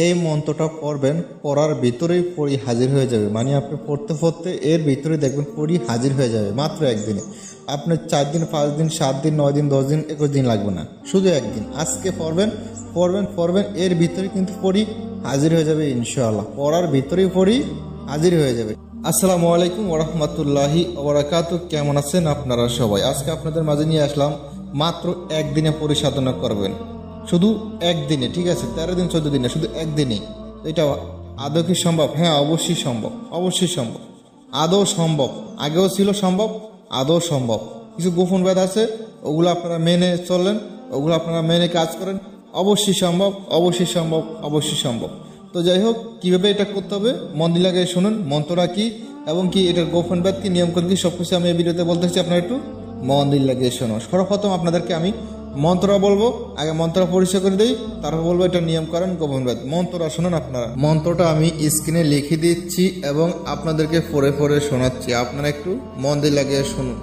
এই মন্ত্রটা পড়বেন, পড়ার ভিতরেই পড়ি হাজির হয়ে যাবে। মানে আপনি পড়তে পড়তে এর ভিতরে দেখবেন পড়ি হাজির হয়ে যাবে মাত্র একদিনে। আপনার 4 দিন, 5 দিন, 7 দিন, 9 দিন, 10 দিন, 21 দিন লাগবে না, শুধু একদিন। আজকে পড়বেন পড়বেন পড়বেন, এর ভিতরে কিন্তু পড়ি হাজির হয়ে যাবে ইনশাআল্লাহ। পড়ার ভিতরেই পড়ি হাজির হয়ে যাবে। আসসালামু আলাইকুম ওরহমতুল্লাহি ওবারাকাতুহু। কেমন আছেন আপনারা সবাই? আজকে আপনাদের মাঝে নিয়ে আসলাম মাত্র একদিনে পরিসাধনা করবেন, শুধু একদিনে, ঠিক আছে? 13 দিন 14 দিনে, শুধু একদিনে। এটা আদৌ কি সম্ভব? হ্যাঁ, অবশ্যই সম্ভব, অবশ্যই সম্ভব, আদৌ সম্ভব। আগেও ছিল সম্ভব, আদৌ সম্ভব। কিছু গোপন ব্যাধ আছে, ওগুলো আপনারা মেনে চললেন, ওগুলো আপনারা মেনে কাজ করেন, অবশ্যই সম্ভব, অবশ্যই সম্ভব, অবশ্যই সম্ভব। তো যাই হোক, কীভাবে এটা করতে হবে মন দিয়ে লাগিয়ে শুনুন। মন্ত্রটা কি এবং কি এটার গোপন ব্যাধ কি, নিয়মকানুন কি, সব কিছু আমি এই ভিডিওতে বলতেছি। আপনারা একটু মন দিয়ে লাগিয়ে শুনুন। সর্বপ্রথম আপনাদেরকে আমি মন্ত্রটা বলবো, আগে মন্ত্রটা পরিচয় করে দিই, তারপর বলবো এটা নিয়ম করেন গোপন ব্যাধ। মন্ত্রটা শুনুন আপনারা। মন্ত্রটা আমি স্ক্রিনে লিখে দিচ্ছি এবং আপনাদেরকে পড়ে পড়ে শোনাচ্ছি। আপনারা একটু মন দিয়ে লাগিয়ে শুনুন।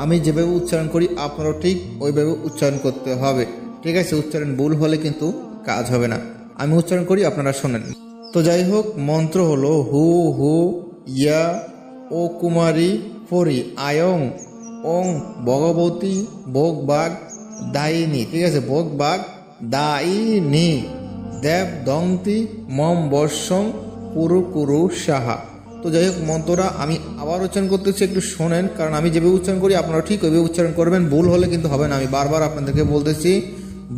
আমি যেভাবে উচ্চারণ করি আপনারাও ঠিক ওইভাবে উচ্চারণ করতে হবে, ঠিক আছে? উচ্চারণ ভুল হলে কিন্তু কাজ হবে না। আমি উচ্চারণ করি, আপনারা শোনেন। তো যাই হোক, মন্ত্র হলো হু হু ইয়া ও কুমারী পরি আয়ং ওং ভগবতী ভোগ বাগ দায়িনী, ঠিক আছে? ভোগ বাগ দায়িনী দেব দংতি মম বর্ষং কুরু কুরু সাহা। তো যাই হোক, মন্ত্রটা আমি আবার উচ্চারণ করতেছি, একটু শোনেন। কারণ আমি যেভাবে উচ্চারণ করি আপনারা ঠিক ওইভাবে উচ্চারণ করবেন, ভুল হলে কিন্তু হবে না। আমি বারবার আপনাদেরকে বলতেছি,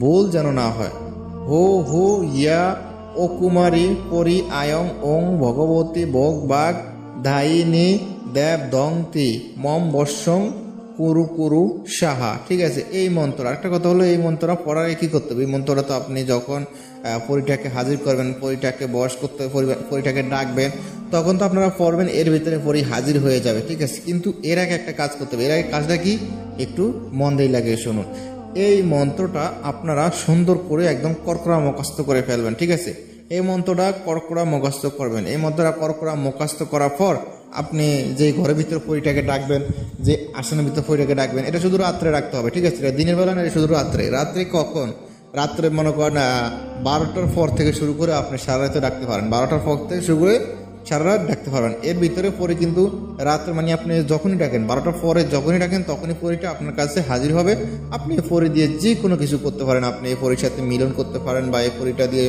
ভুল যেন না হয়। হো হো ইয়া ও কুমারী পরি আয়ং ওং ভগবতী ভোগ বাগ ধায়িনী দেব দংতি মম বর্ষং কুরু কুরু সাহা, ঠিক আছে? এই মন্ত্র। একটা কথা হলো, এই মন্ত্রটা পড়ার কি করতে হবে? এই মন্ত্রটা তো আপনি যখন পরিটাকে হাজির করবেন, পরিটাকে বশ করতে, পরিটাকে ডাকবেন, তখন তো আপনারা পড়বেন, এর ভিতরে পরি হাজির হয়ে যাবে, ঠিক আছে? কিন্তু এর আগে একটা কাজ করতে হবে। এর আগে কাজটা কি একটু মন দিয়ে লাগিয়ে শুনুন। এই মন্ত্রটা আপনারা সুন্দর করে একদম কড়কড়া মুখস্থ করে ফেলবেন, ঠিক আছে? এই মন্ত্রটা কড়কড়া মুখস্থ করবেন। এই মন্ত্রটা কড়কড়া মুখস্থ করার পর আপনি যে ঘরের ভিতরে পরিটাকে ডাকবেন, যে আসনের ভিতরে পরিটাকে ডাকবেন, এটা শুধু রাত্রে রাখতে হবে, ঠিক আছে? এটা দিনের বেলা না, এটা শুধু রাত্রে। রাত্রে কখন? রাত্রে মনে করেন 12টার পর থেকে শুরু করে আপনি সারা রাতে ডাকতে পারেন। 12টার পর থেকে শুরু করে সারা রাত ডাকতে পারবেন। এর ভিতরে পরে কিন্তু রাত্রে, মানে আপনি যখনই ডাকেন, 12টার পরে যখনই ডাকেন, তখনই পরিটা আপনার কাছে হাজির হবে। আপনি এই পরি দিয়ে যে কোনো কিছু করতে পারেন। আপনি এই পরির সাথে মিলন করতে পারেন, বা এই পরিটা দিয়ে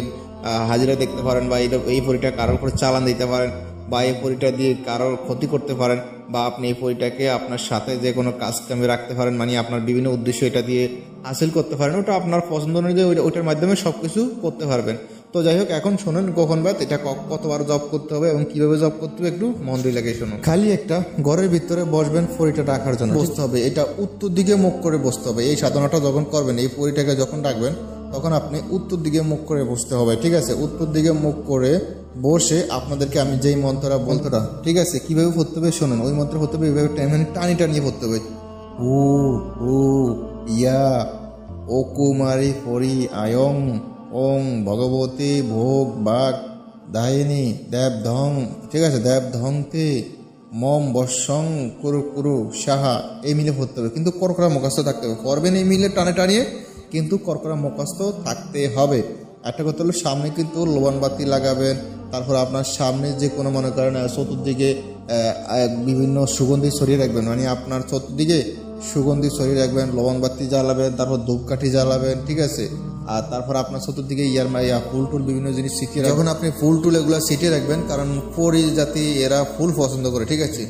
হাজিরা দেখতে পারেন, বা এই পরিটা কারোর উপর চালান দিতে পারেন, বা এই পরিটা দিয়ে কারোর ক্ষতি করতে পারেন, বা আপনি এই পরিটাকে আপনার সাথে যে কোনো কাজ কামে রাখতে পারেন। মানে আপনার বিভিন্ন উদ্দেশ্য এটা দিয়ে হাসিল করতে পারেন। ওটা আপনার পছন্দ অনুযায়ী ওইটার মাধ্যমে সব কিছু করতে পারবেন। তো যাই হোক, এখন শুনুন গোপন ব্যাধ, এটা কতবার জব করতে হবে এবং কিভাবে জব করতে হবে একটু মন দিয়ে লাগিয়ে শুনুন। খালি একটা ঘরের ভিতরে বসবেন, পরিটা রাখার জন্য বসতে হবে। এটা উত্তর দিকে মুখ করে বসতে হবে। এই সাধনাটা যখন করবেন, এই পরিটাকে যখন ডাকবেন, তখন আপনি উত্তর দিকে মুখ করে বসতে হবে, ঠিক আছে? উত্তর দিকে মুখ করে বসে আপনাদেরকে আমি যেই মন্ত্রটা বলতোটা, ঠিক আছে, কিভাবে পড়তে হবে শুনুন। ওই মন্ত্র পড়তে হবে এইভাবে, টানি টানিয়ে পড়তে হবে। হু হু ইয়া ও কুমারী পরি আয়ং ওং ভগবতী ভোগ বাগ দায়িনী দেব ধং, ঠিক আছে? দেব ধংতে মম বর্ষং কুরু কুরু সাহা। এই মিলে পড়তে হবে, কিন্তু কড়কড়া মুখস্থ থাকতে হবে। করবেন এই মিলে টানে টানিয়ে, কিন্তু কড়কড়া মুখস্থ থাকতে হবে। একটা কথা হলো, সামনে কিন্তু লোবান বাতি লাগাবেন। তারপর আপনার সামনে যে কোনো মনে করেন চতুর্দিকে বিভিন্ন সুগন্ধি ছড়িয়ে রাখবেন। মানে আপনার চতুর্দিকে সুগন্ধি ছড়িয়ে রাখবেন, লোবান বাতি জ্বালাবেন, তারপর ধূপকাঠি জ্বালাবেন, ঠিক আছে? আর তারপর আপনার চতুর্দিকে ফুল টুল বিভিন্ন জিনিস ছিটিয়ে রাখবেন। যখন আপনি ফুল টুল এগুলো ছিটিয়ে রাখবেন, কারণ পরি জাতি এরা ফুল পছন্দ করে, ঠিক আছে?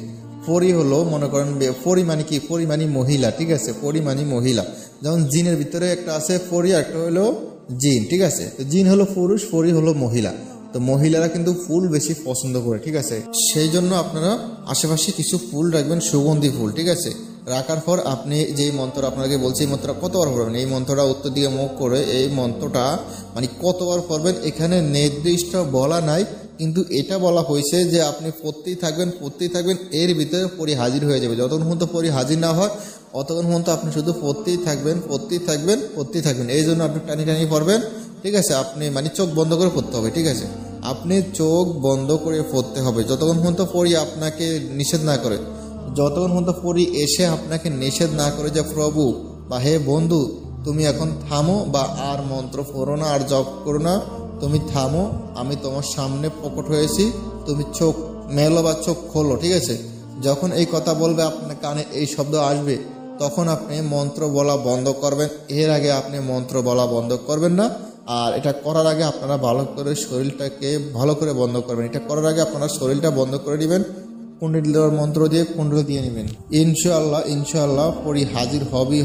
পরি হলো মনে করেন, পরি মানে কি? পরি মানে মহিলা, ঠিক আছে? পরি মানে মহিলা। যেমন জিনের ভিতরে একটা আছে পরি, একটা হলো জিন, ঠিক আছে? তো জিন হলো পুরুষ, পরি হলো মহিলা। তো মহিলারা কিন্তু ফুল বেশি পছন্দ করে, ঠিক আছে? সেই জন্য আপনারা আশেপাশে কিছু ফুল রাখবেন, সুগন্ধি ফুল, ঠিক আছে? রাখার পর আপনি যেই মন্ত্র আপনাকে বলছি, এই মন্ত্রটা কতবার পড়বেন? এই মন্ত্রটা উত্তর দিকে মুখ করে এই মন্ত্রটা মানে কতবার পড়বেন এখানে নির্দিষ্ট বলা নাই, কিন্তু এটা বলা হয়েছে যে আপনি পড়তেই থাকবেন, এর ভিতরে পরি হাজির হয়ে যাবে। যতক্ষণ পর্যন্ত পরি হাজির না হয়, অতক্ষণ পর্যন্ত আপনি শুধু পড়তেই থাকবেন। এই জন্য আপনি টানি টানি পড়বেন, ঠিক আছে? আপনি মানে চোখ বন্ধ করে পড়তে হবে, ঠিক আছে? আপনি চোখ বন্ধ করে পড়তে হবে যতক্ষণ পর্যন্ত পরি আপনাকে নিষেধ না করে। যতক্ষণ পর্যন্ত পরি এসে আপনাকে নিষেধ না করে যে প্রভু বা হে বন্ধু তুমি এখন থামো, বা আর মন্ত্র পড়ো না, আর জপ করো না, তুমি থামো, আমি তোমার সামনে প্রকট হয়েছি, তুমি চোখ মেলো বা চোখ খোলো, ঠিক আছে? যখন এই কথা বলবে আপনার কানে এই শব্দ আসবে, তখন আপনি মন্ত্র বলা বন্ধ করবেন। এর আগে আপনি মন্ত্র বলা বন্ধ করবেন না। আর এটা করার আগে আপনারা ভালো করে শরীরটাকে ভালো করে বন্ধ করবেন। এটা করার আগে আপনারা শরীরটা বন্ধ করে দিবেন, কুণ্ডলী দেওয়ার মন্ত্র দিয়ে কুণ্ডলী দিয়ে নেবেন। ইনশাআল্লাহ ইনশাআল্লাহ পরি হাজির হবে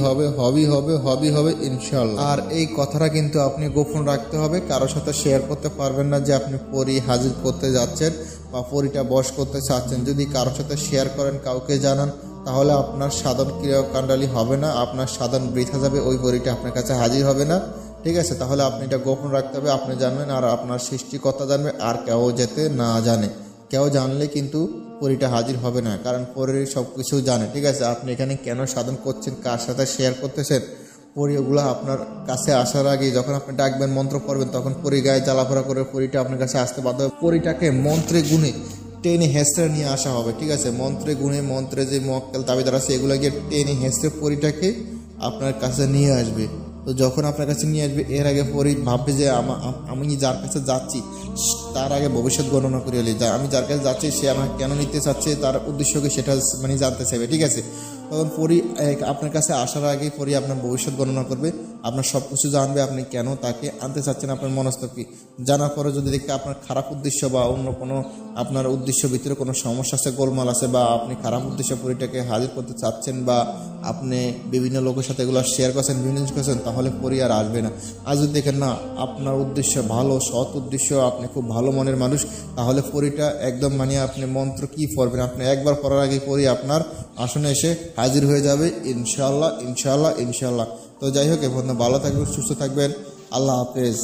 ইনশাআল্লাহ। আর এই কথাটা কিন্তু আপনি গোপন রাখতে হবে, কারোর সাথে শেয়ার করতে পারবেন না যে আপনি পরি হাজির করতে যাচ্ছেন বা পরিটা বশ করতে চাচ্ছেন। যদি কারোর সাথে শেয়ার করেন, কাউকে জানান, তাহলে আপনার সাধারণ ক্রিয়াকাণ্ডালি হবে না, আপনার সাধারণ বৃথা যাবে, ওই পরিটা আপনার কাছে হাজির হবে না, ঠিক আছে? তাহলে আপনি এটা গোপন রাখতে হবে, আপনি জানবেন আর আপনার সৃষ্টিকর্তা জানবে, আর কেউ যাতে না জানে। কেউ জানলে কিন্তু পরিটা হাজির হবে না, কারণ পরির সব কিছু জানে, ঠিক আছে? আপনি এখানে কেন সাধন করছেন, কার সাথে শেয়ার করতেছেন, পরি ওগুলো আপনার কাছে আসার আগে যখন আপনি ডাকবেন, মন্ত্র পড়বেন, তখন পরি গায়ে জ্বালাফোড়া করে পরিটা আপনার কাছে আসতে বাধ্য হবে। পরিটাকে মন্ত্রে গুণে টেনে হেঁচড়ে নিয়ে আসা হবে, ঠিক আছে? মন্ত্রে গুণে, মন্ত্রে যে মক্কেল দাবিদার আছে, এগুলো গিয়ে টেনে হেঁচড়ে পরিটাকে আপনার কাছে নিয়ে আসবে। তো যখন আপনার কাছে নিয়ে আসবে, এর আগে পরি ভাববে যে আমি যার কাছে যাচ্ছি তার আগে ভবিষ্যৎ গণনা করে এলি, আমি যার কাছে যাচ্ছি সে আমাকে কেন নিতে চাচ্ছে, তার উদ্দেশ্যকে সেটা মানে জানতে চাইবে, ঠিক আছে? তখন পরি আপনার কাছে আসার আগে পরি আপনার ভবিষ্যৎ গণনা করবে, আপনার সব কিছু জানবে, আপনি কেন তাকে আনতে চাচ্ছেন, আপনার মনস্তব কি। জানার পরে যদি দেখতে আপনার খারাপ উদ্দেশ্য বা অন্য কোনো আপনার উদ্দেশ্য ভিতরে কোনো সমস্যা আছে, গোলমাল আছে, বা আপনি খারাপ উদ্দেশ্য পরিটাকে হাজির করতে চাচ্ছেন, বা আপনি বিভিন্ন লোকের সাথে এগুলো শেয়ার করছেন, বিভিন্ন জিনিস করছেন, তাহলে পরি আর আসবে না। আর যদি দেখেন না আপনার উদ্দেশ্য ভালো, সৎ উদ্দেশ্য, আপনি খুব ভালো মনের মানুষ, তাহলে পরিটা একদম মানে আপনি মন্ত্র কি পড়বেন, আপনি একবার পড়ার আগে পরি আপনার আসনে এসে হাজির হয়ে যাবে ইনশাআল্লাহ ইনশাআল্লাহ ইনশাআল্লাহ। তো যাই হোক, এখন ভালো থাকবেন, সুস্থ থাকবেন, আল্লাহ হাফেজ।